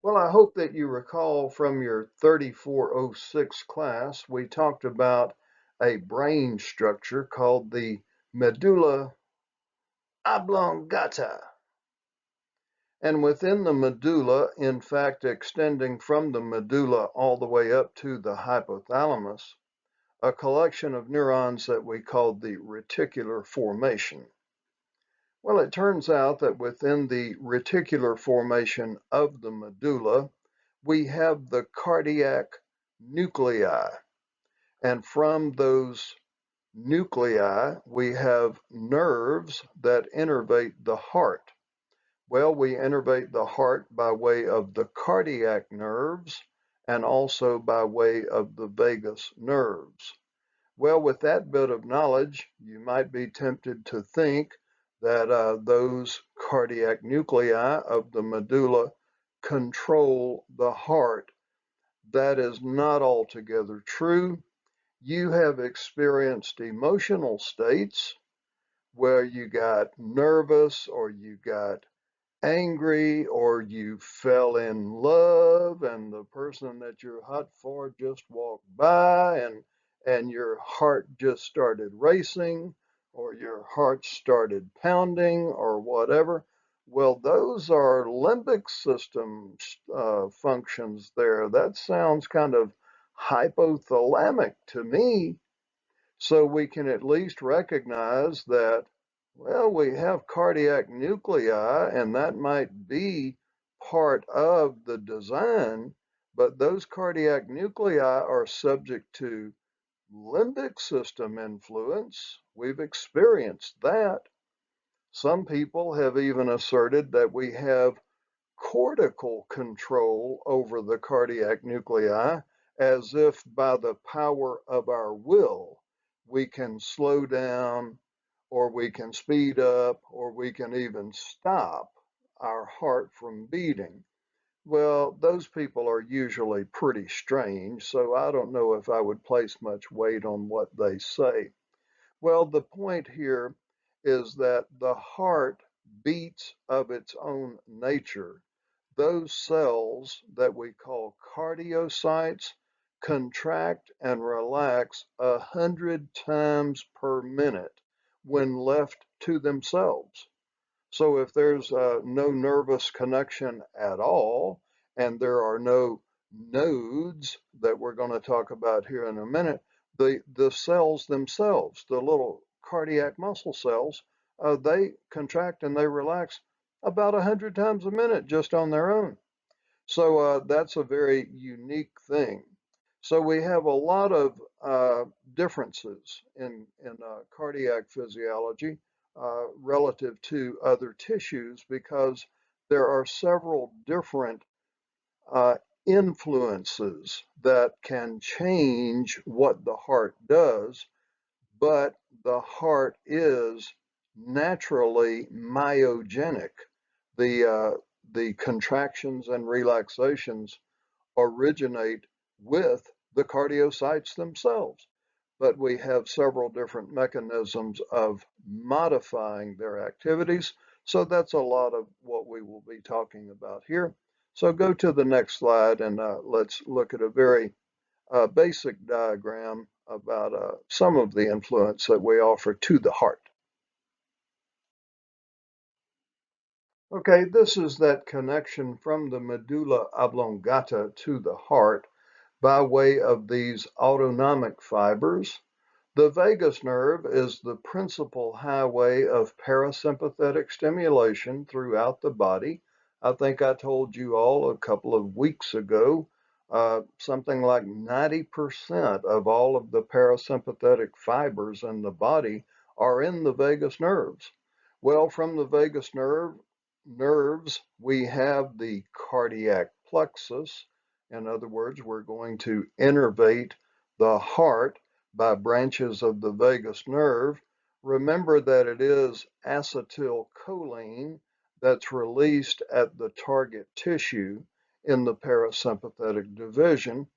Well, I hope that you recall from your 3406 class, we talked about a brain structure called the medulla oblongata. And within the medulla, in fact, extending from the medulla all the way up to the hypothalamus, a collection of neurons that we called the reticular formation. Well, it turns out that within the reticular formation of the medulla, we have the cardiac nuclei. And from those nuclei, we have nerves that innervate the heart. Well, we innervate the heart by way of the cardiac nerves and also by way of the vagus nerves. Well, with that bit of knowledge, you might be tempted to think that those cardiac nuclei of the medulla control the heart. That is not altogether true. You have experienced emotional states where you got nervous or you got angry or you fell in love and the person that you're hot for just walked by and your heart just started racing or your heart started pounding or whatever. Well, those are limbic system functions there. That sounds kind of hypothalamic to me. So we can at least recognize that, well, we have cardiac nuclei, and that might be part of the design, but those cardiac nuclei are subject to limbic system influence. We've experienced that. Some people have even asserted that we have cortical control over the cardiac nuclei, as if by the power of our will, we can slow down, or we can speed up, or we can even stop our heart from beating. Well, those people are usually pretty strange, so I don't know if I would place much weight on what they say. Well, the point here is that the heart beats of its own nature. Those cells that we call cardiocytes contract and relax 100 times per minute when left to themselves. So if there's no nervous connection at all, and there are no nodes that we're going to talk about here in a minute, the cells themselves, the little cardiac muscle cells, they contract and they relax about 100 times a minute just on their own. So that's a very unique thing. So we have a lot of differences in cardiac physiology relative to other tissues because there are several different uh, influences that can change what the heart does, but the heart is naturally myogenic. The contractions and relaxations originate with the cardiocytes themselves, but we have several different mechanisms of modifying their activities. So that's a lot of what we will be talking about here. So go to the next slide and let's look at a very basic diagram about some of the influence that we offer to the heart. Okay, this is that connection from the medulla oblongata to the heart by way of these autonomic fibers. The vagus nerve is the principal highway of parasympathetic stimulation throughout the body. I think I told you all a couple of weeks ago, something like 90% of all of the parasympathetic fibers in the body are in the vagus nerves. Well, from the vagus nerves, we have the cardiac plexus. In other words, we're going to innervate the heart by branches of the vagus nerve. Remember that it is acetylcholine that's released at the target tissue in the parasympathetic division.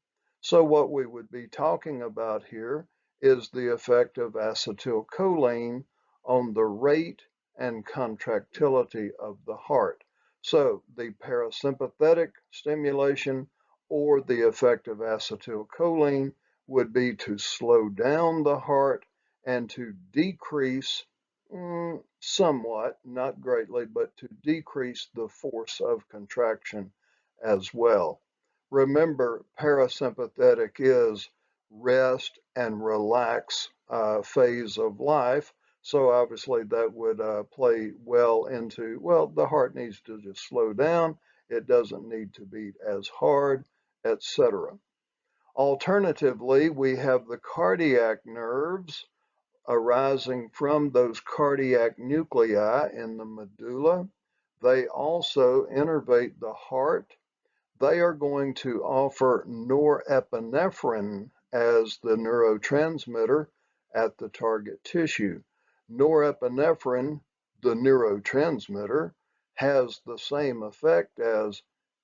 So what we would be talking about here is the effect of acetylcholine on the rate and contractility of the heart. So the parasympathetic stimulation or the effect of acetylcholine would be to slow down the heart and to decrease somewhat, not greatly, but to decrease the force of contraction as well. Remember, parasympathetic is rest and relax phase of life. So obviously that would play well into, well, the heart needs to just slow down. It doesn't need to beat as hard, etc. Alternatively, we have the cardiac nerves arising from those cardiac nuclei in the medulla. They also innervate the heart. They are going to offer norepinephrine as the neurotransmitter at the target tissue. Norepinephrine, the neurotransmitter, has the same effect as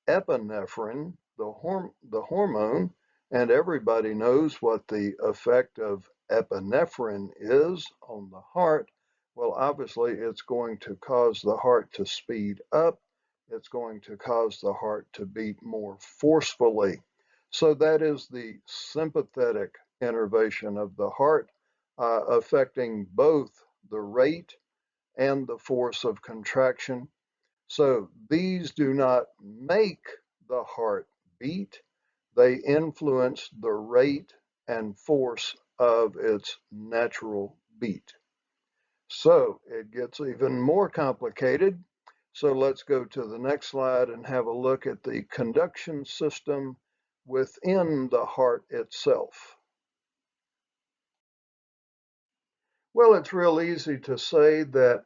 epinephrine, the hormone, and everybody knows what the effect of epinephrine is on the heart. Well, obviously, it's going to cause the heart to speed up. It's going to cause the heart to beat more forcefully. So that is the sympathetic innervation of the heart, affecting both the rate and the force of contraction. So these do not make the heart beat, they influence the rate and force of its natural beat. So it gets even more complicated. So let's go to the next slide and have a look at the conduction system within the heart itself. Well, it's real easy to say that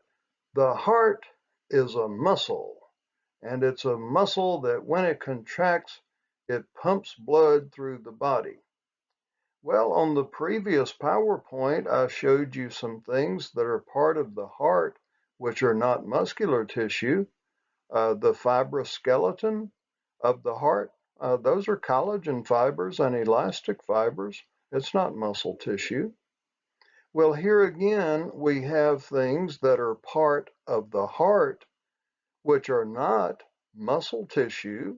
the heart is a muscle, and it's a muscle that when it contracts, it pumps blood through the body. Well, on the previous PowerPoint, I showed you some things that are part of the heart, which are not muscular tissue. The fibrous skeleton of the heart, those are collagen fibers and elastic fibers. It's not muscle tissue. Well, here again, we have things that are part of the heart, which are not muscle tissue.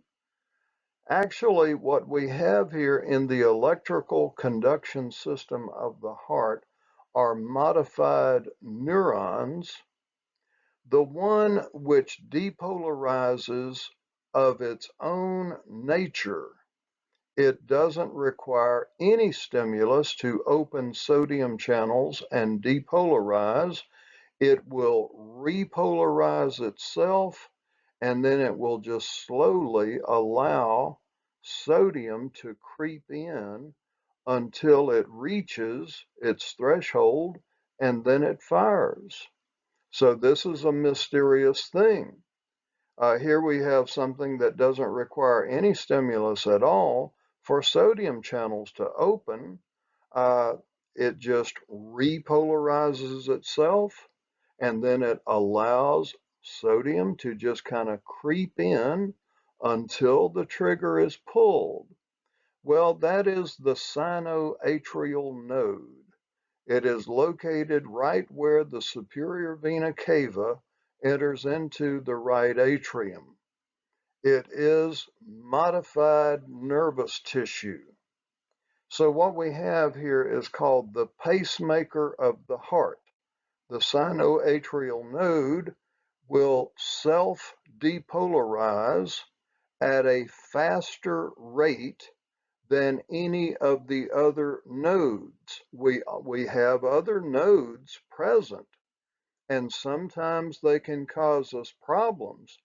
Actually, what we have here in the electrical conduction system of the heart are modified neurons. The one which depolarizes of its own nature, it doesn't require any stimulus to open sodium channels and depolarize. It will repolarize itself, and then it will just slowly allow sodium to creep in until it reaches its threshold, and then it fires. So this is a mysterious thing. Here we have something that doesn't require any stimulus at all for sodium channels to open. It just repolarizes itself, and then it allows sodium to just kind of creep in until the trigger is pulled. Well, that is the sinoatrial node. It is located right where the superior vena cava enters into the right atrium. It is modified nervous tissue. So what we have here is called the pacemaker of the heart. The sinoatrial node will self-depolarize at a faster rate than any of the other nodes. We have other nodes present, and sometimes they can cause us problems,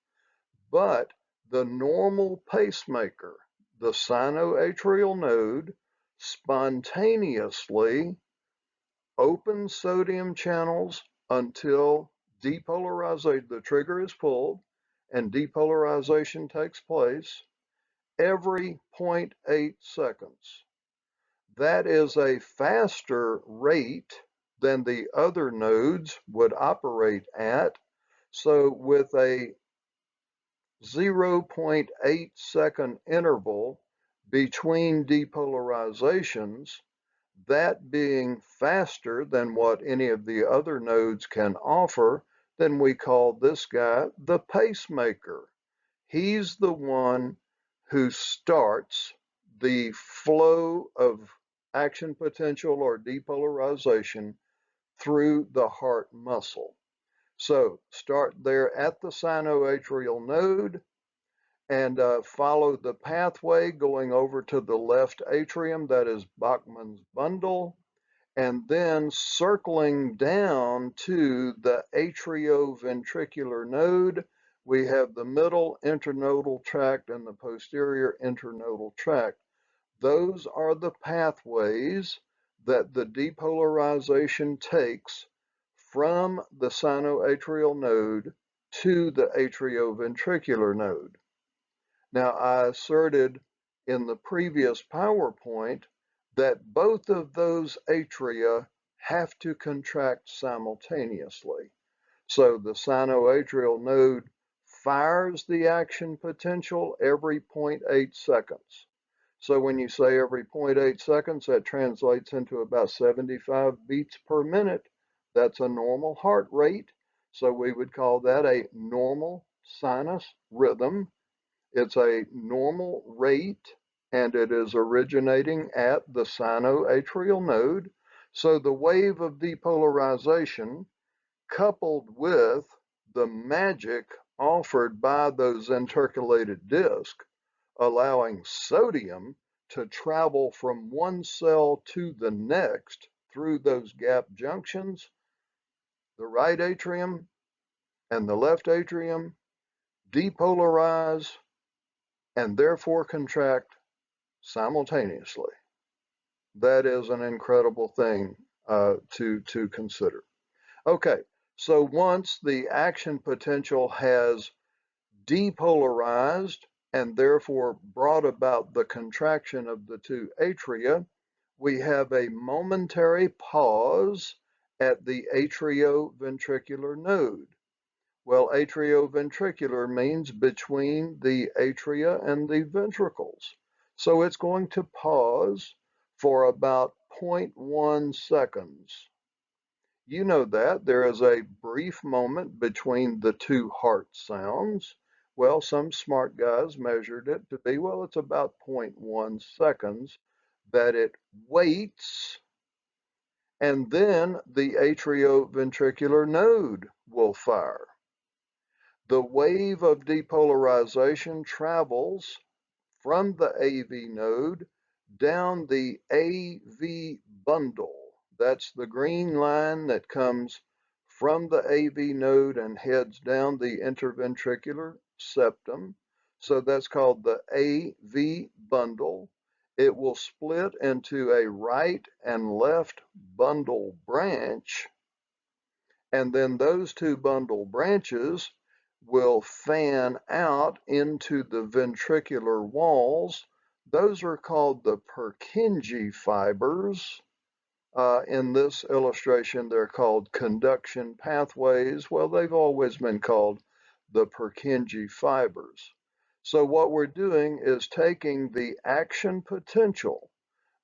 but the normal pacemaker, the sinoatrial node, spontaneously opens sodium channels until depolarization, the trigger is pulled and depolarization takes place every 0.8 seconds. That is a faster rate than the other nodes would operate at. So with a 0.8 second interval between depolarizations, that being faster than what any of the other nodes can offer, then we call this guy the pacemaker. He's the one who starts the flow of action potential or depolarization through the heart muscle. So start there at the sinoatrial node and follow the pathway going over to the left atrium, that is Bachman's bundle, and then circling down to the atrioventricular node. We have the middle internodal tract and the posterior internodal tract. Those are the pathways that the depolarization takes from the sinoatrial node to the atrioventricular node. Now, I asserted in the previous PowerPoint that both of those atria have to contract simultaneously. So the sinoatrial node fires the action potential every 0.8 seconds. So when you say every 0.8 seconds, that translates into about 75 beats per minute. That's a normal heart rate. So we would call that a normal sinus rhythm. It's a normal rate, and it is originating at the sinoatrial node. So the wave of depolarization, coupled with the magic offered by those intercalated discs, allowing sodium to travel from one cell to the next through those gap junctions, the right atrium and the left atrium depolarize and therefore contract simultaneously. That is an incredible thing to consider. Okay, so once the action potential has depolarized and therefore brought about the contraction of the two atria, we have a momentary pause at the atrioventricular node. Well, atrioventricular means between the atria and the ventricles. So it's going to pause for about 0.1 seconds. You know that there is a brief moment between the two heart sounds. Well, some smart guys measured it to be, well, it's about 0.1 seconds that it waits, and then the atrioventricular node will fire. The wave of depolarization travels from the AV node down the AV bundle. That's the green line that comes from the AV node and heads down the interventricular septum. So that's called the AV bundle. It will split into a right and left bundle branch, and then those two bundle branches will fan out into the ventricular walls. Those are called the Purkinje fibers. In this illustration, they're called conduction pathways. Well, they've always been called the Purkinje fibers. So what we're doing is taking the action potential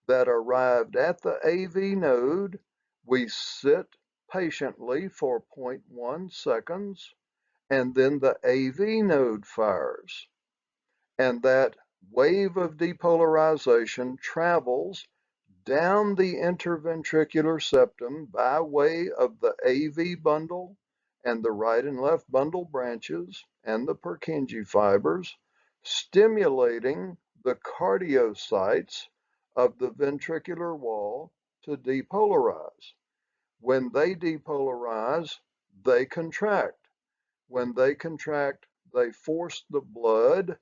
that arrived at the AV node. We sit patiently for 0.1 seconds, and then the AV node fires. And that wave of depolarization travels down the interventricular septum by way of the AV bundle and the right and left bundle branches and the Purkinje fibers, stimulating the cardiocytes of the ventricular wall to depolarize. When they depolarize, they contract. When they contract, they force the blood.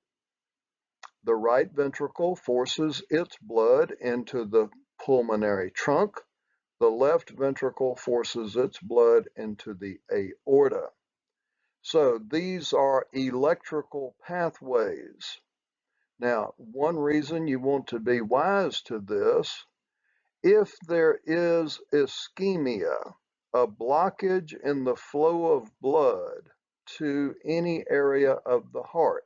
The right ventricle forces its blood into the pulmonary trunk. The left ventricle forces its blood into the aorta. So these are electrical pathways. Now, one reason you want to be wise to this, if there is ischemia, a blockage in the flow of blood to any area of the heart,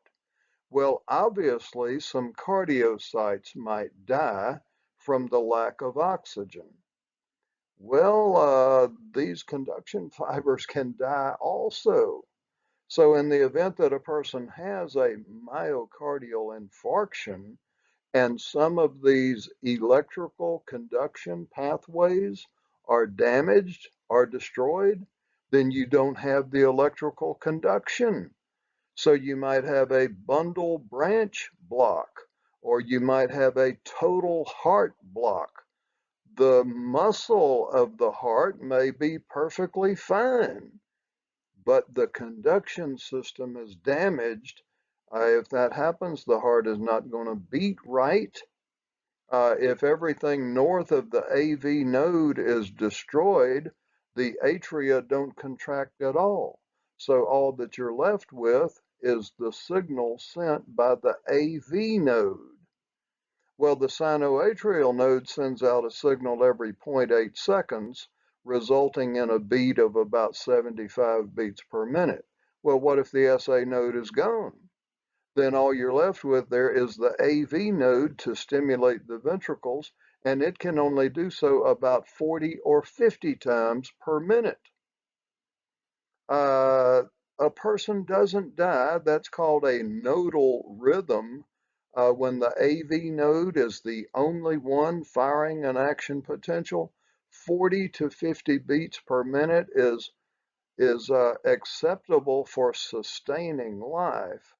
well, obviously some cardiocytes might die from the lack of oxygen. Well, these conduction fibers can die also. So in the event that a person has a myocardial infarction and some of these electrical conduction pathways are damaged or destroyed, then you don't have the electrical conduction. So you might have a bundle branch block, or you might have a total heart block. The muscle of the heart may be perfectly fine, but the conduction system is damaged. If that happens, the heart is not going to beat right. If everything north of the AV node is destroyed, the atria don't contract at all. So all that you're left with is the signal sent by the AV node. Well, the sinoatrial node sends out a signal every 0.8 seconds, resulting in a beat of about 75 beats per minute. Well, what if the SA node is gone? Then all you're left with there is the AV node to stimulate the ventricles, and it can only do so about 40 or 50 times per minute. A person doesn't die. That's called a nodal rhythm. When the AV node is the only one firing an action potential, 40 to 50 beats per minute is acceptable for sustaining life.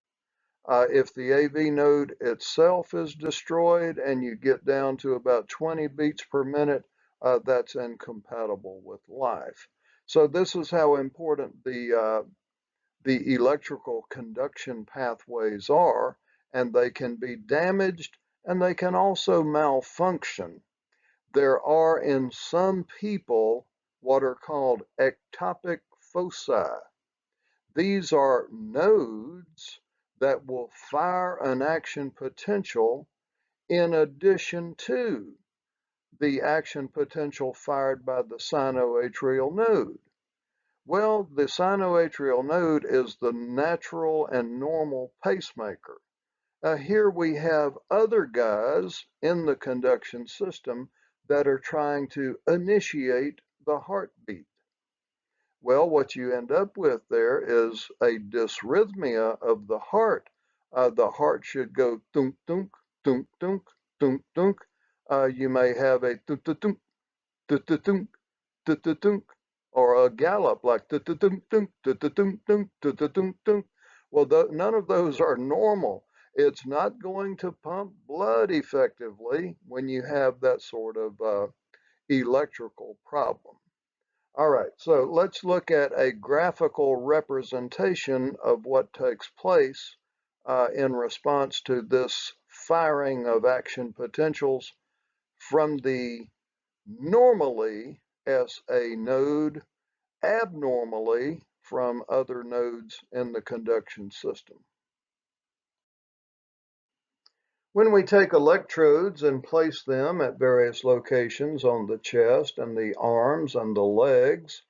If the AV node itself is destroyed and you get down to about 20 beats per minute, that's incompatible with life. So this is how important the electrical conduction pathways are, and they can be damaged and they can also malfunction. There are in some people what are called ectopic foci. These are nodes that will fire an action potential in addition to the action potential fired by the sinoatrial node. Well, the sinoatrial node is the natural and normal pacemaker. Here we have other guys in the conduction system that are trying to initiate the heartbeat. Well, what you end up with there is a dysrhythmia of the heart. The heart should go thunk, thunk, thunk, thunk, thunk, thunk. You may have a thunk, thunk, thunk, thunk, thunk, thunk, or a gallop like thunk, thunk, thunk, thunk, thunk, thunk, thunk, thunk. Well, none of those are normal. It's not going to pump blood effectively when you have that sort of electrical problem. All right, so let's look at a graphical representation of what takes place in response to this firing of action potentials from the normally SA node, abnormally from other nodes in the conduction system. When we take electrodes and place them at various locations on the chest and the arms and the legs,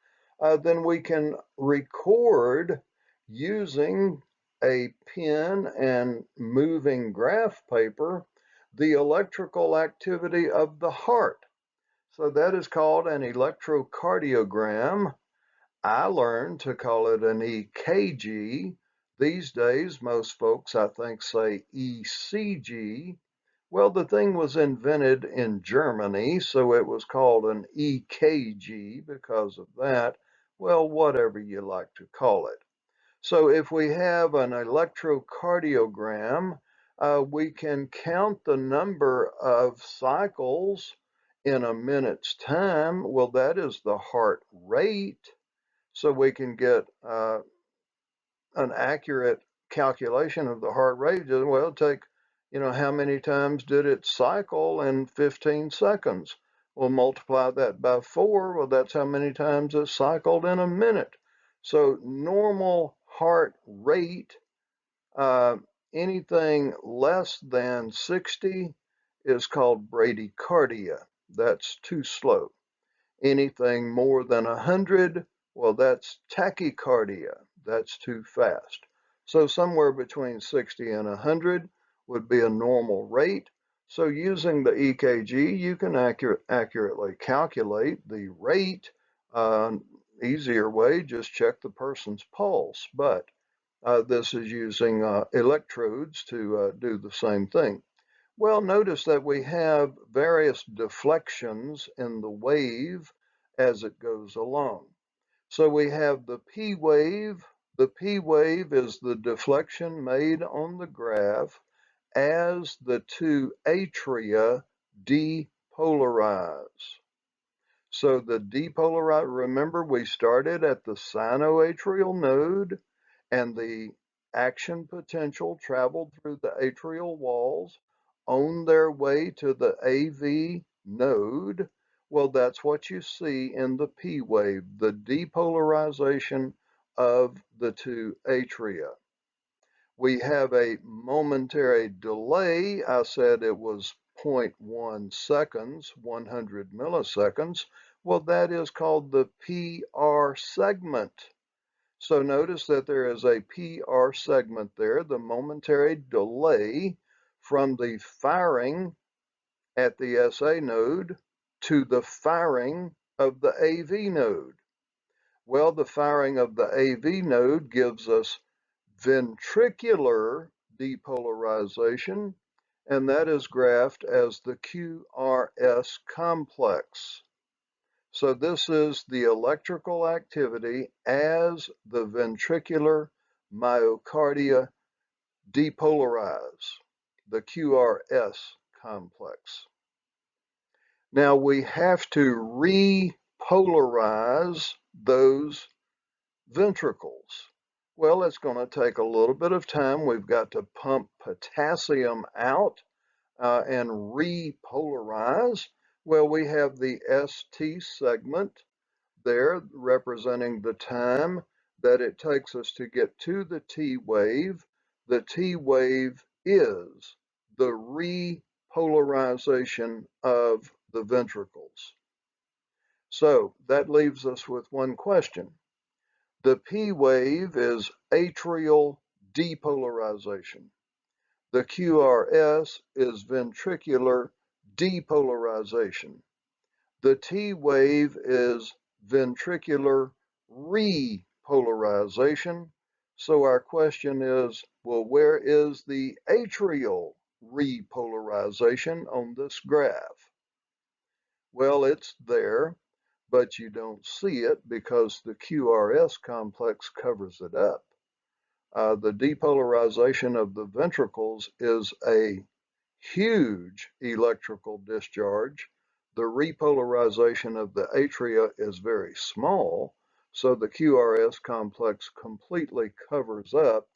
then we can record using a pen and moving graph paper the electrical activity of the heart. So that is called an electrocardiogram. I learned to call it an EKG. These days, most folks, I think, say ECG. Well, the thing was invented in Germany, so it was called an EKG because of that. Well, whatever you like to call it. So if we have an electrocardiogram, we can count the number of cycles in a minute's time. Well, that is the heart rate. So we can get an accurate calculation of the heart rate. Well, take, how many times did it cycle in 15 seconds? We'll multiply that by 4. Well, that's how many times it cycled in a minute. So normal heart rate, anything less than 60 is called bradycardia. That's too slow. Anything more than 100, well, that's tachycardia. That's too fast. So somewhere between 60 and 100 would be a normal rate. So using the EKG, you can accurately calculate the rate. Easier way, just check the person's pulse. But This is using electrodes to do the same thing. Well, notice that we have various deflections in the wave as it goes along. So we have the P wave. The P wave is the deflection made on the graph as the two atria depolarize. So the depolarize, remember we started at the sinoatrial node and the action potential traveled through the atrial walls on their way to the AV node. Well, that's what you see in the P wave, the depolarization of the two atria. We have a momentary delay. I said it was 0.1 seconds, 100 milliseconds. Well, that is called the PR segment. So notice that there is a PR segment there, the momentary delay from the firing at the SA node to the firing of the AV node. Well, the firing of the AV node gives us ventricular depolarization, and that is graphed as the QRS complex. So this is the electrical activity as the ventricular myocardia depolarize, the QRS complex. Now we have to repolarize those ventricles. Well, it's going to take a little bit of time. We've got to pump potassium out and repolarize. Well, we have the ST segment there representing the time that it takes us to get to the T wave. The T wave is the repolarization of the ventricles. So that leaves us with one question. The P wave is atrial depolarization. The QRS is ventricular depolarization. The T wave is ventricular repolarization. So our question is, well, where is the atrial repolarization on this graph? Well, it's there, but you don't see it because the QRS complex covers it up. The depolarization of the ventricles is a huge electrical discharge. The repolarization of the atria is very small, so the QRS complex completely covers up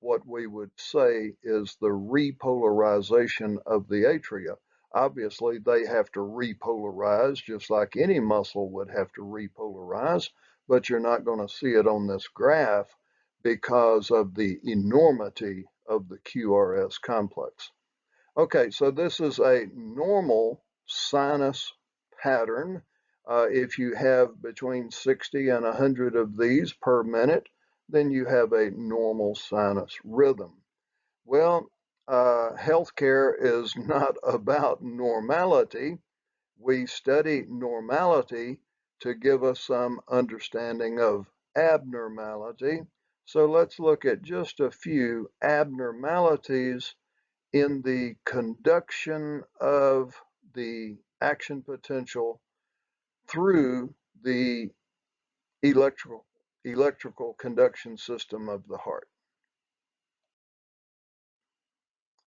what we would say is the repolarization of the atria. Obviously, they have to repolarize just like any muscle would have to repolarize, but you're not going to see it on this graph because of the enormity of the QRS complex. Okay, so this is a normal sinus pattern. If you have between 60 and 100 of these per minute, then you have a normal sinus rhythm. Well, healthcare is not about normality. We study normality to give us some understanding of abnormality. So let's look at just a few abnormalities in the conduction of the action potential through the electrical conduction system of the heart.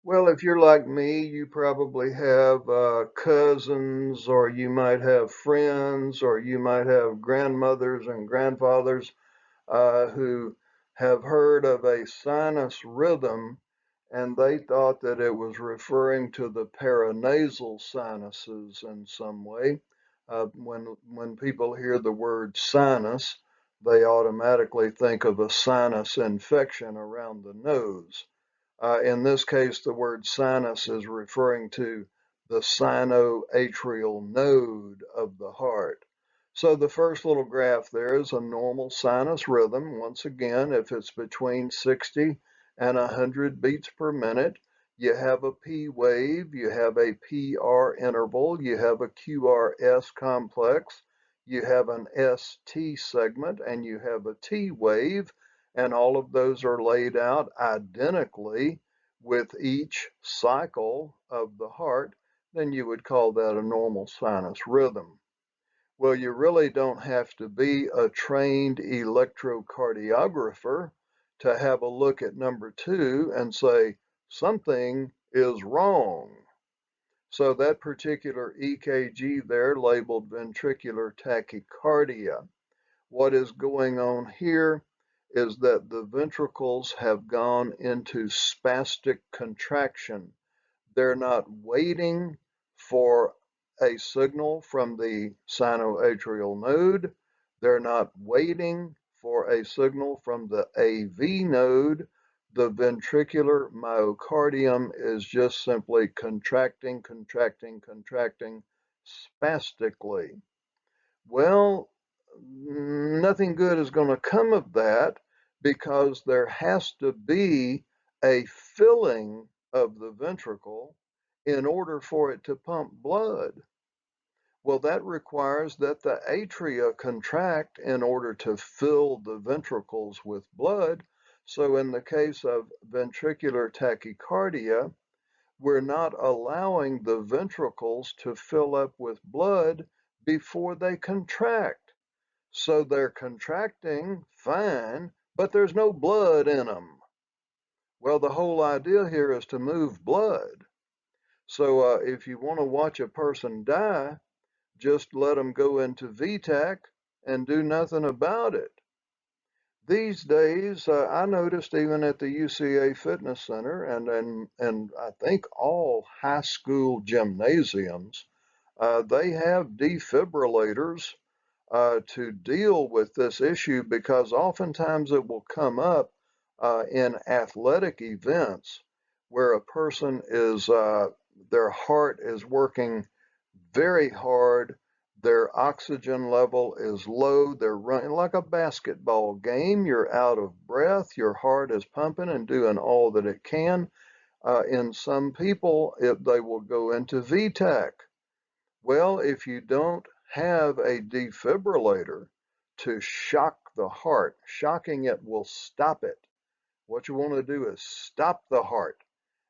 Well, if you're like me, you probably have cousins, or you might have friends, or you might have grandmothers and grandfathers who have heard of a sinus rhythm, and they thought that it was referring to the paranasal sinuses in some way. When people hear the word sinus, they automatically think of a sinus infection around the nose. In this case, the word sinus is referring to the sinoatrial node of the heart. So the first little graph there is a normal sinus rhythm. Once again, if it's between 60 and 100 beats per minute, you have a P wave, you have a PR interval, you have a QRS complex, you have an ST segment, and you have a T wave. and all of those are laid out identically with each cycle of the heart, then you would call that a normal sinus rhythm. Well, you really don't have to be a trained electrocardiographer to have a look at number 2 and say, something is wrong. So that particular EKG there labeled ventricular tachycardia. What is going on here is that the ventricles have gone into spastic contraction. They're not waiting for a signal from the sinoatrial node. They're not waiting for a signal from the AV node. The ventricular myocardium is just simply contracting, contracting, contracting spastically. Well, nothing good is going to come of that because there has to be a filling of the ventricle in order for it to pump blood. Well, that requires that the atria contract in order to fill the ventricles with blood. So in the case of ventricular tachycardia, we're not allowing the ventricles to fill up with blood before they contract. So they're contracting fine, but there's no blood in them. Well, the whole idea here is to move blood. So if you want to watch a person die, just let them go into VTAC and do nothing about it. These days, I noticed even at the UCA Fitness Center and I think all high school gymnasiums, they have defibrillators to deal with this issue because oftentimes it will come up in athletic events where a person is, their heart is working very hard, their oxygen level is low, they're running like a basketball game, you're out of breath, your heart is pumping and doing all that it can. In some people, they will go into VTAC. Well, if you don't have a defibrillator to shock the heart, shocking it will stop it. What you want to do is stop the heart,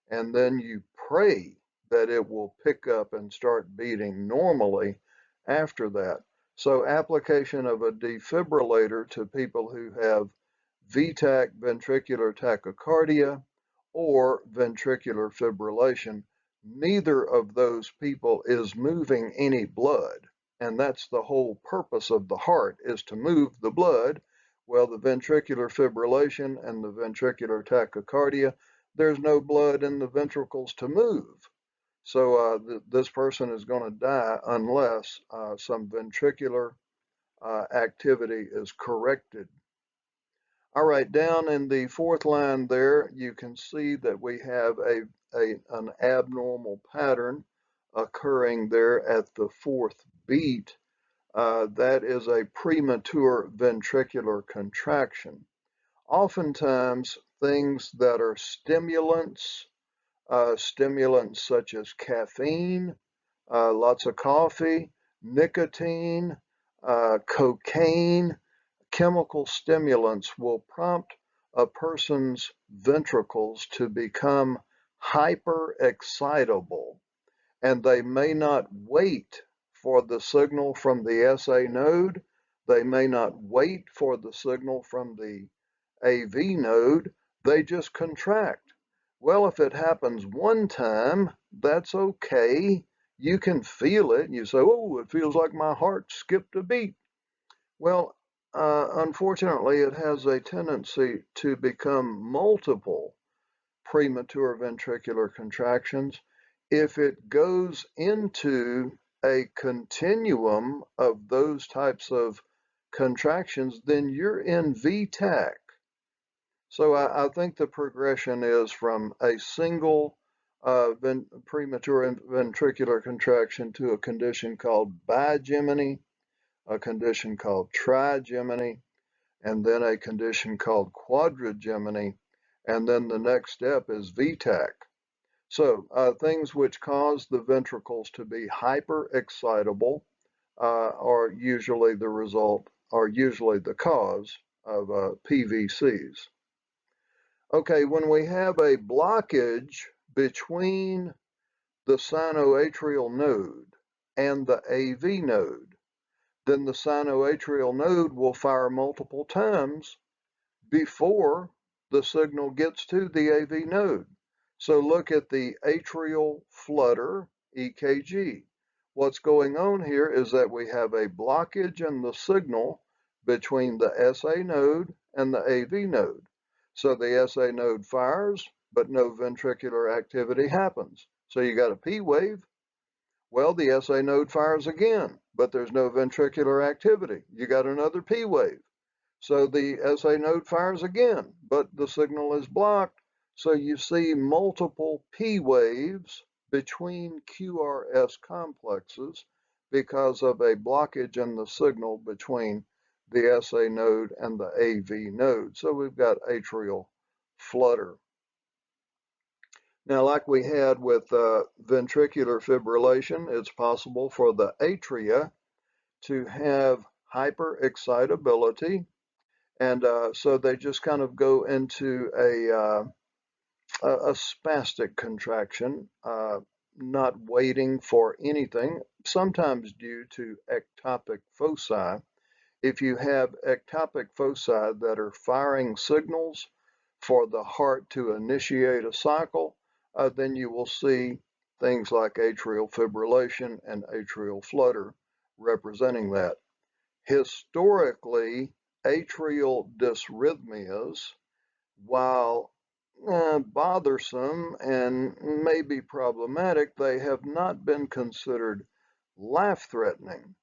and then you pray that it will pick up and start beating normally after that. So application of a defibrillator to people who have VTAC, ventricular tachycardia, or ventricular fibrillation, neither of those people is moving any blood. And that's the whole purpose of the heart, is to move the blood. Well, the ventricular fibrillation and the ventricular tachycardia, there's no blood in the ventricles to move. So this person is going to die unless some ventricular activity is corrected. All right, down in the fourth line there, you can see that we have an abnormal pattern occurring there at the fourth beat. That is a premature ventricular contraction. Oftentimes, things that are stimulants, stimulants such as caffeine, lots of coffee, nicotine, cocaine, chemical stimulants will prompt a person's ventricles to become hyperexcitable, and they may not wait for the signal from the SA node. They may not wait for the signal from the AV node. They just contract. Well, if it happens one time, that's okay. You can feel it. You say, oh, it feels like my heart skipped a beat. Well, unfortunately, it has a tendency to become multiple premature ventricular contractions if it goes into a continuum of those types of contractions. Then you're in VTAC. So I think the progression is from a single premature ventricular contraction to a condition called bigeminy, a condition called trigeminy, and then a condition called quadrigeminy, and then the next step is VTAC. So things which cause the ventricles to be hyperexcitable are usually the result, are usually the cause of PVCs. Okay, when we have a blockage between the sinoatrial node and the AV node, then the sinoatrial node will fire multiple times before the signal gets to the AV node. So look at the atrial flutter EKG. What's going on here is that we have a blockage in the signal between the SA node and the AV node. So the SA node fires, but no ventricular activity happens. So you got a P wave. Well, the SA node fires again, but there's no ventricular activity. You got another P wave. So the SA node fires again, but the signal is blocked. So you see multiple P waves between QRS complexes because of a blockage in the signal between the SA node and the AV node. So we've got atrial flutter. Now, like we had with ventricular fibrillation, it's possible for the atria to have hyperexcitability. And so they just kind of go into a spastic contraction, not waiting for anything, sometimes due to ectopic foci. If you have ectopic foci that are firing signals for the heart to initiate a cycle, then you will see things like atrial fibrillation and atrial flutter representing that. Historically, atrial dysrhythmias, while bothersome and maybe problematic, they have not been considered life-threatening.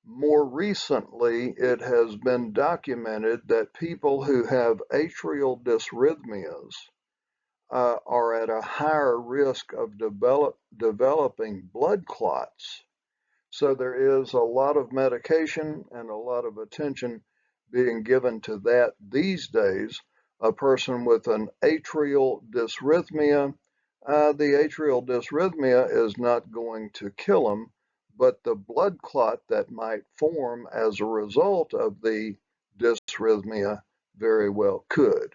More recently, it has been documented that people who have atrial dysrhythmias are at a higher risk of developing blood clots. So there is a lot of medication and a lot of attention being given to that these days. A person with an atrial dysrhythmia, the atrial dysrhythmia is not going to kill him, but the blood clot that might form as a result of the dysrhythmia very well could.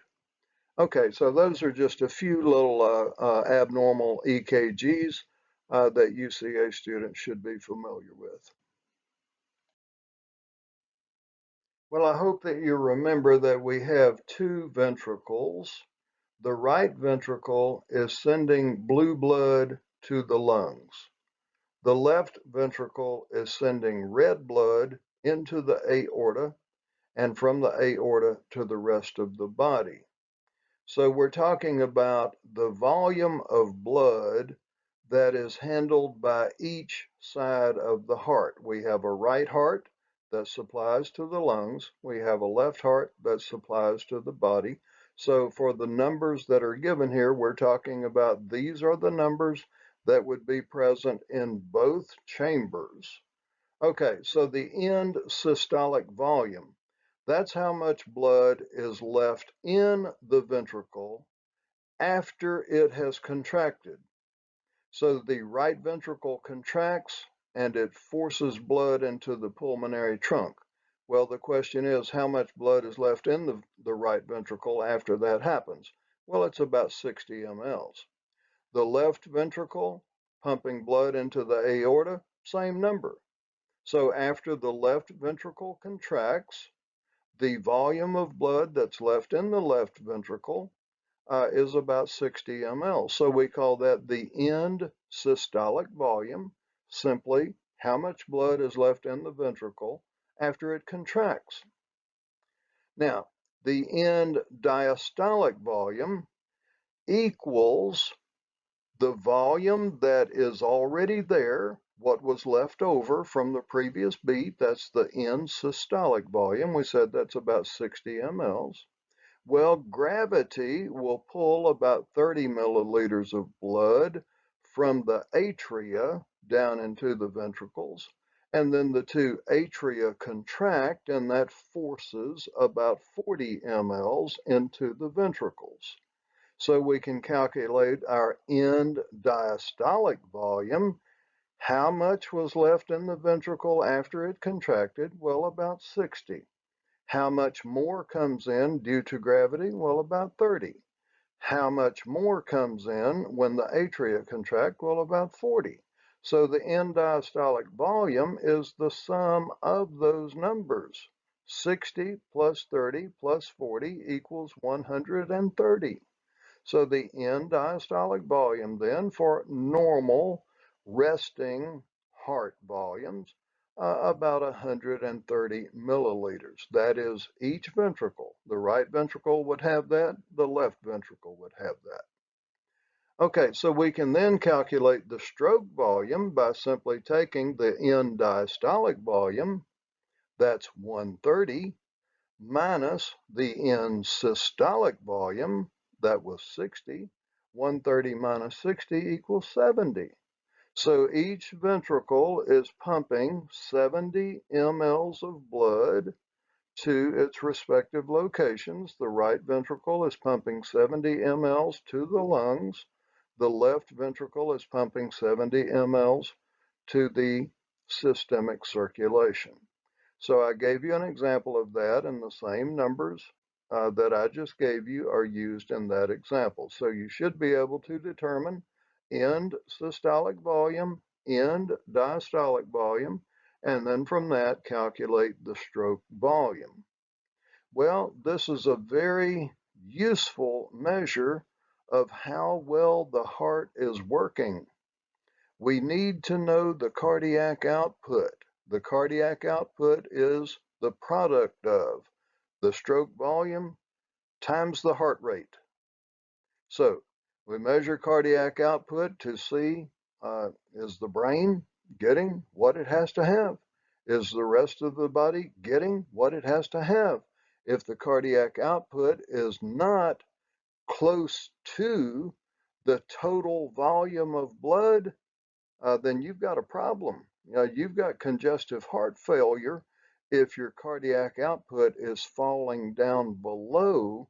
Okay, so those are just a few little abnormal EKGs that UCA students should be familiar with. Well, I hope that you remember that we have two ventricles. The right ventricle is sending blue blood to the lungs. The left ventricle is sending red blood into the aorta and from the aorta to the rest of the body. So we're talking about the volume of blood that is handled by each side of the heart. We have a right heart that supplies to the lungs. We have a left heart that supplies to the body. So for the numbers that are given here, we're talking about these are the numbers that would be present in both chambers. Okay, so the end systolic volume. That's how much blood is left in the ventricle after it has contracted. So the right ventricle contracts and it forces blood into the pulmonary trunk. Well, the question is, how much blood is left in the right ventricle after that happens? Well, it's about 60 mLs. The left ventricle pumping blood into the aorta, same number. So after the left ventricle contracts, the volume of blood that's left in the left ventricle is about 60 mL. So we call that the end systolic volume, simply how much blood is left in the ventricle after it contracts. Now, the end diastolic volume equals the volume that is already there, what was left over from the previous beat, that's the end systolic volume. We said that's about 60 mLs. Well, gravity will pull about 30 milliliters of blood from the atria down into the ventricles, and then the two atria contract, and that forces about 40 mLs into the ventricles. So we can calculate our end diastolic volume. How much was left in the ventricle after it contracted? Well, about 60. How much more comes in due to gravity? Well, about 30. How much more comes in when the atria contract? Well, about 40. So the end diastolic volume is the sum of those numbers. 60 plus 30 plus 40 equals 130. So the end diastolic volume then for normal resting heart volumes, about 130 milliliters. That is each ventricle. The right ventricle would have that, the left ventricle would have that. Okay, so we can then calculate the stroke volume by simply taking the end diastolic volume, that's 130, minus the end systolic volume, that was 60. 130 minus 60 equals 70. So each ventricle is pumping 70 mLs of blood to its respective locations. The right ventricle is pumping 70 mLs to the lungs. The left ventricle is pumping 70 mLs to the systemic circulation. So I gave you an example of that, and the same numbers that I just gave you are used in that example. So you should be able to determine end systolic volume, end diastolic volume, and then from that calculate the stroke volume. Well, this is a very useful measure of how well the heart is working. We need to know the cardiac output. The cardiac output is the product of the stroke volume times the heart rate. So we measure cardiac output to see, is the brain getting what it has to have? Is the rest of the body getting what it has to have? If the cardiac output is not close to the total volume of blood, then you've got a problem. You've got congestive heart failure if your cardiac output is falling down below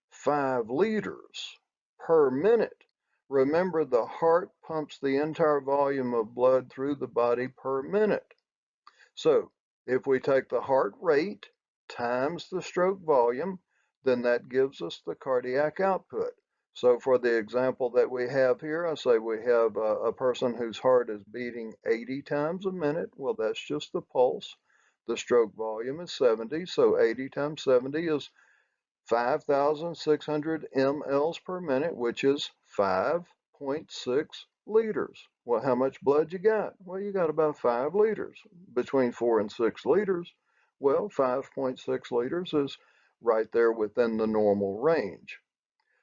5 liters per minute. Remember, the heart pumps the entire volume of blood through the body per minute. So if we take the heart rate times the stroke volume, then that gives us the cardiac output. So for the example that we have here, I say we have a person whose heart is beating 80 times a minute. Well, that's just the pulse. The stroke volume is 70, so 80 times 70 is 5,600 mLs per minute, which is 5.6 liters. Well, how much blood you got? Well, you got about 5 liters, between 4 and 6 liters. Well, 5.6 liters is right there within the normal range.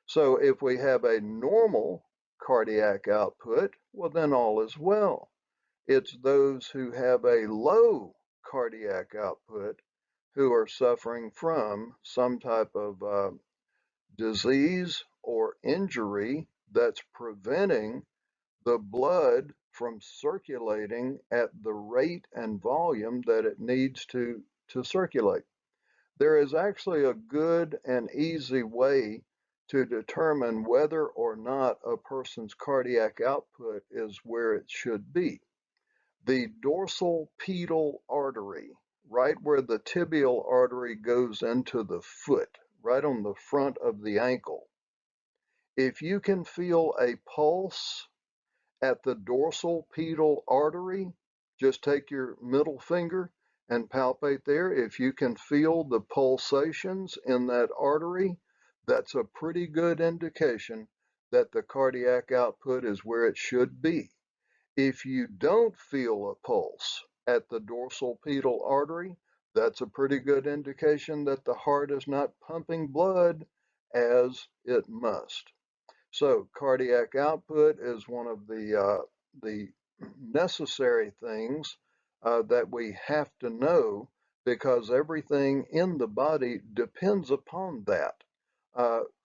So if we have a normal cardiac output, well, then all is well. It's those who have a low cardiac output who are suffering from some type of disease or injury that's preventing the blood from circulating at the rate and volume that it needs to circulate. There is actually a good and easy way to determine whether or not a person's cardiac output is where it should be. The dorsal pedal artery, right where the tibial artery goes into the foot, right on the front of the ankle. If you can feel a pulse at the dorsal pedal artery, just take your middle finger and palpate there. If you can feel the pulsations in that artery, that's a pretty good indication that the cardiac output is where it should be. If you don't feel a pulse at the dorsal pedal artery, that's a pretty good indication that the heart is not pumping blood as it must. So cardiac output is one of the necessary things that we have to know, because everything in the body depends upon that.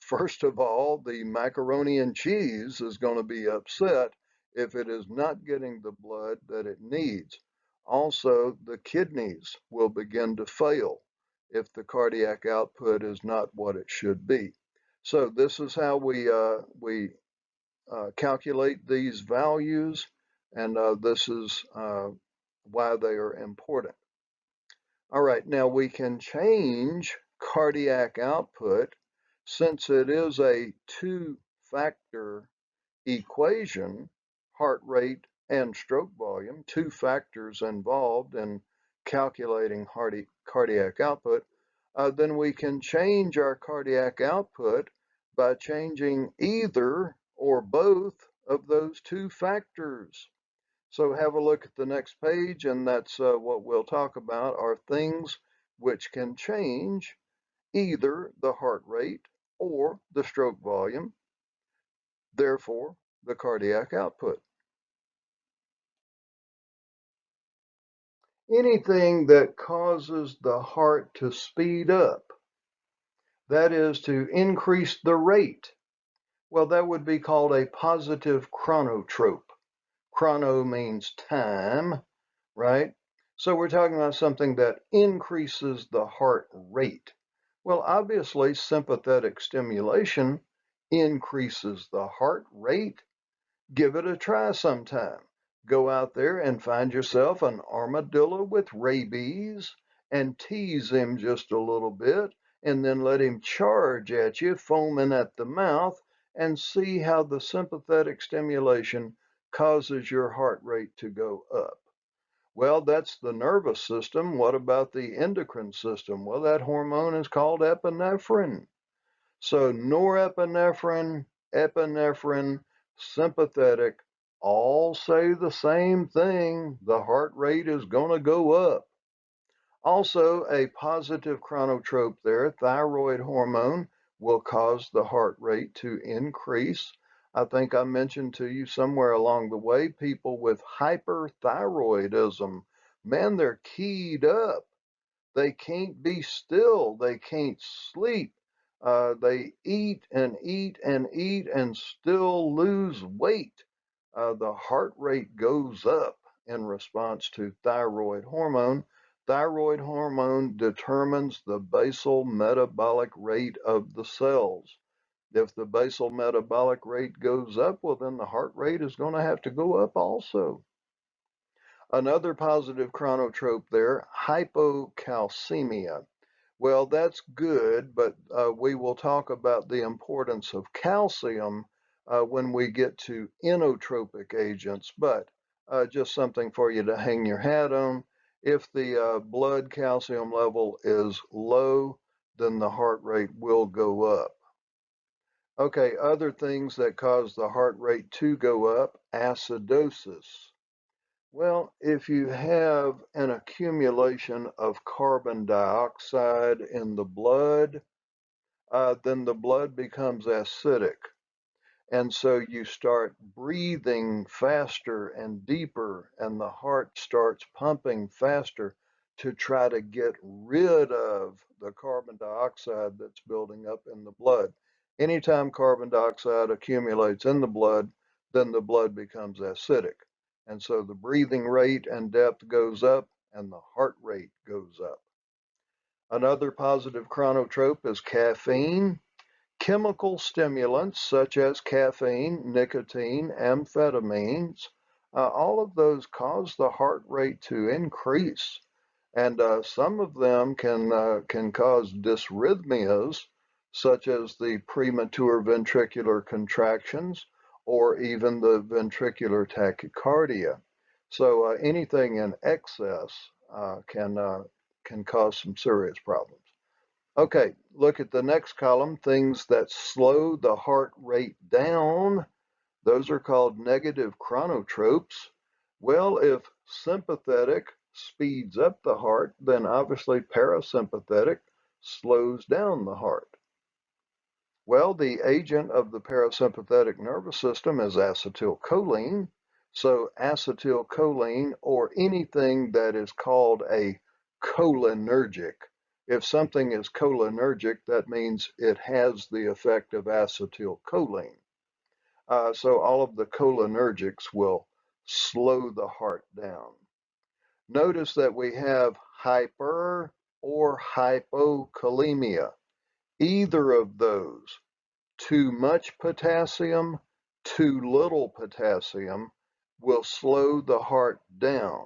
First of all, the macaroni and cheese is going to be upset if it is not getting the blood that it needs. Also, the kidneys will begin to fail if the cardiac output is not what it should be. So this is how we calculate these values, and this is why they are important. All right, now we can change cardiac output since it is a two-factor equation, heart rate and stroke volume, two factors involved in calculating cardiac output, then we can change our cardiac output by changing either or both of those two factors. So have a look at the next page, and that's what we'll talk about are things which can change either the heart rate or the stroke volume, therefore the cardiac output. Anything that causes the heart to speed up, that is to increase the rate, well, that would be called a positive chronotrope. Chrono means time, right? So we're talking about something that increases the heart rate. Well, obviously, sympathetic stimulation increases the heart rate. Give it a try sometime. Go out there and find yourself an armadillo with rabies and tease him just a little bit, and then let him charge at you, foaming at the mouth, and see how the sympathetic stimulation causes your heart rate to go up. Well, that's the nervous system. What about the endocrine system? Well, that hormone is called epinephrine. So norepinephrine, epinephrine, sympathetic, all say the same thing. The heart rate is going to go up. Also, a positive chronotrope there, thyroid hormone, will cause the heart rate to increase. I think I mentioned to you somewhere along the way, people with hyperthyroidism, man, they're keyed up. They can't be still. They can't sleep. They eat and eat and eat and still lose weight. The heart rate goes up in response to thyroid hormone. Thyroid hormone determines the basal metabolic rate of the cells. If the basal metabolic rate goes up, well, then the heart rate is going to have to go up also. Another positive chronotrope there, hypocalcemia. Well, that's good, but we will talk about the importance of calcium when we get to inotropic agents, but just something for you to hang your hat on. If the blood calcium level is low, then the heart rate will go up. Okay, other things that cause the heart rate to go up, acidosis. Well, if you have an accumulation of carbon dioxide in the blood, then the blood becomes acidic. And so you start breathing faster and deeper, and the heart starts pumping faster to try to get rid of the carbon dioxide that's building up in the blood. Anytime carbon dioxide accumulates in the blood, then the blood becomes acidic. And so the breathing rate and depth goes up, and the heart rate goes up. Another positive chronotrope is caffeine. Chemical stimulants such as caffeine, nicotine, amphetamines, all of those cause the heart rate to increase. And some of them can cause dysrhythmias, such as the premature ventricular contractions or even the ventricular tachycardia. So anything in excess can cause some serious problems. Okay, look at the next column, things that slow the heart rate down. Those are called negative chronotropes. Well, if sympathetic speeds up the heart, then obviously parasympathetic slows down the heart. Well, the agent of the parasympathetic nervous system is acetylcholine. So acetylcholine or anything that is called a cholinergic. If something is cholinergic, that means it has the effect of acetylcholine. So all of the cholinergics will slow the heart down. Notice that we have hyper or hypokalemia. Either of those, too much potassium, too little potassium, will slow the heart down.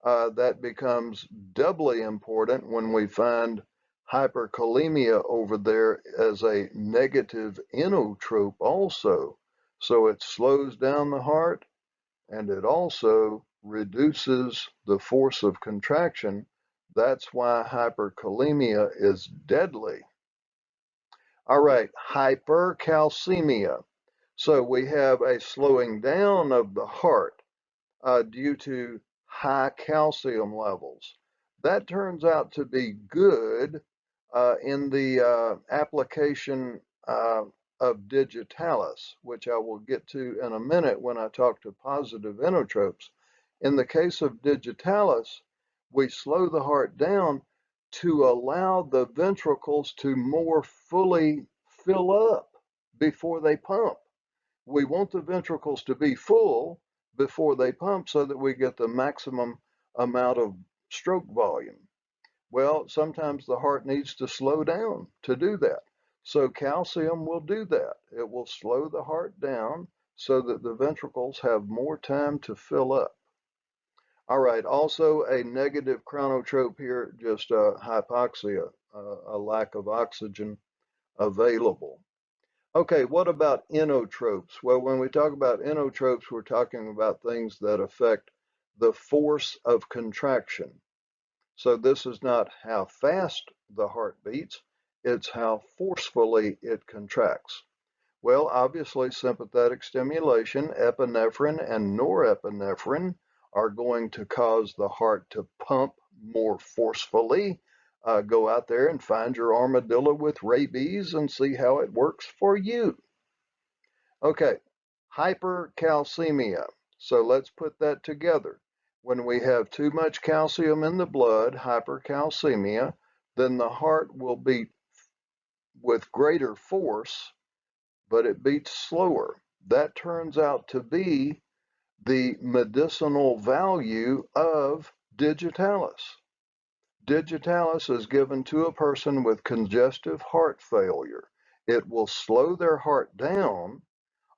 That becomes doubly important when we find hyperkalemia over there as a negative inotrope also. So it slows down the heart and it also reduces the force of contraction. That's why hyperkalemia is deadly. All right, hypercalcemia. So we have a slowing down of the heart due to high calcium levels. That turns out to be good in the application of digitalis, which I will get to in a minute when I talk to positive inotropes. In the case of digitalis, we slow the heart down to allow the ventricles to more fully fill up before they pump. We want the ventricles to be full before they pump so that we get the maximum amount of stroke volume. Well, sometimes the heart needs to slow down to do that. So calcium will do that. It will slow the heart down so that the ventricles have more time to fill up. All right, also a negative chronotrope here, just hypoxia, a lack of oxygen available. Okay, what about inotropes? Well, when we talk about inotropes, we're talking about things that affect the force of contraction. So this is not how fast the heart beats, it's how forcefully it contracts. Well, obviously, sympathetic stimulation, epinephrine and norepinephrine are going to cause the heart to pump more forcefully. Go out there and find your armadillo with rabies and see how it works for you. Okay, hypercalcemia. So let's put that together. When we have too much calcium in the blood, hypercalcemia, then the heart will beat with greater force, but it beats slower. That turns out to be the medicinal value of digitalis. Digitalis is given to a person with congestive heart failure. It will slow their heart down,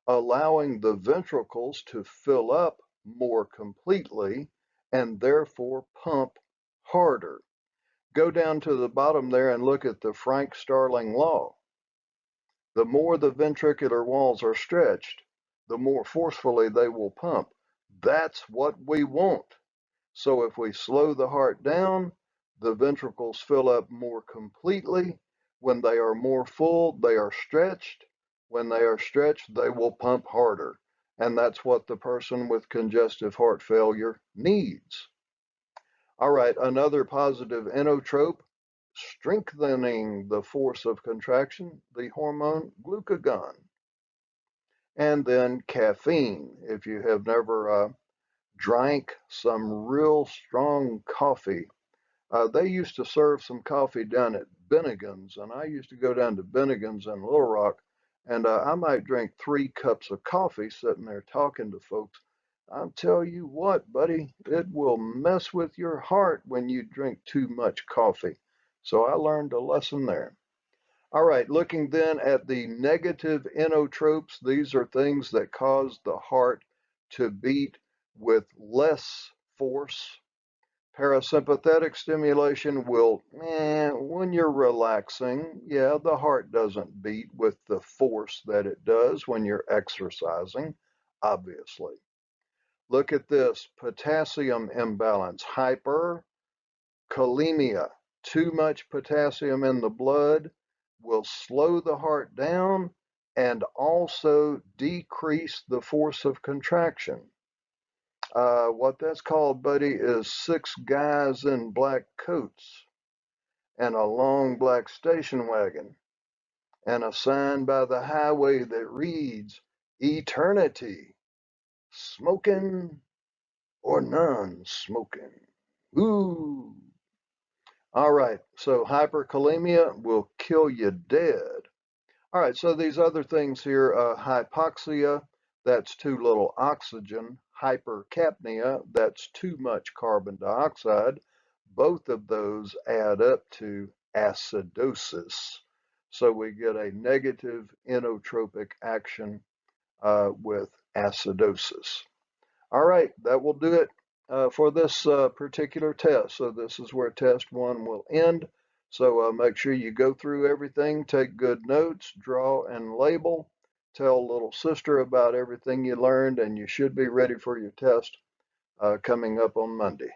allowing the ventricles to fill up more completely and therefore pump harder. Go down to the bottom there and look at the Frank-Starling law. The more the ventricular walls are stretched, the more forcefully they will pump. That's what we want. So if we slow the heart down, the ventricles fill up more completely. When they are more full, they are stretched. When they are stretched, they will pump harder. And that's what the person with congestive heart failure needs. All right, another positive inotrope, strengthening the force of contraction, the hormone glucagon. And then caffeine. If you have never drank some real strong coffee, they used to serve some coffee down at Bennigan's, and I used to go down to Bennigan's in Little Rock, and I might drink 3 cups of coffee sitting there talking to folks. I'll tell you what, buddy, it will mess with your heart when you drink too much coffee. So I learned a lesson there. All right, looking then at the negative inotropes, these are things that cause the heart to beat with less force. Parasympathetic stimulation will, when you're relaxing, yeah, the heart doesn't beat with the force that it does when you're exercising, obviously. Look at this potassium imbalance, hyperkalemia. Too much potassium in the blood will slow the heart down and also decrease the force of contraction. What that's called, buddy, is 6 guys in black coats and a long black station wagon and a sign by the highway that reads Eternity, smoking or none smoking. Ooh. All right, so hyperkalemia will kill you dead. All right, so these other things here, hypoxia, that's too little oxygen. Hypercapnia, that's too much carbon dioxide. Both of those add up to acidosis. So we get a negative inotropic action with acidosis. All right, that will do it for this particular test. So this is where test one will end. So make sure you go through everything, take good notes, draw and label, tell little sister about everything you learned, and you should be ready for your test coming up on Monday.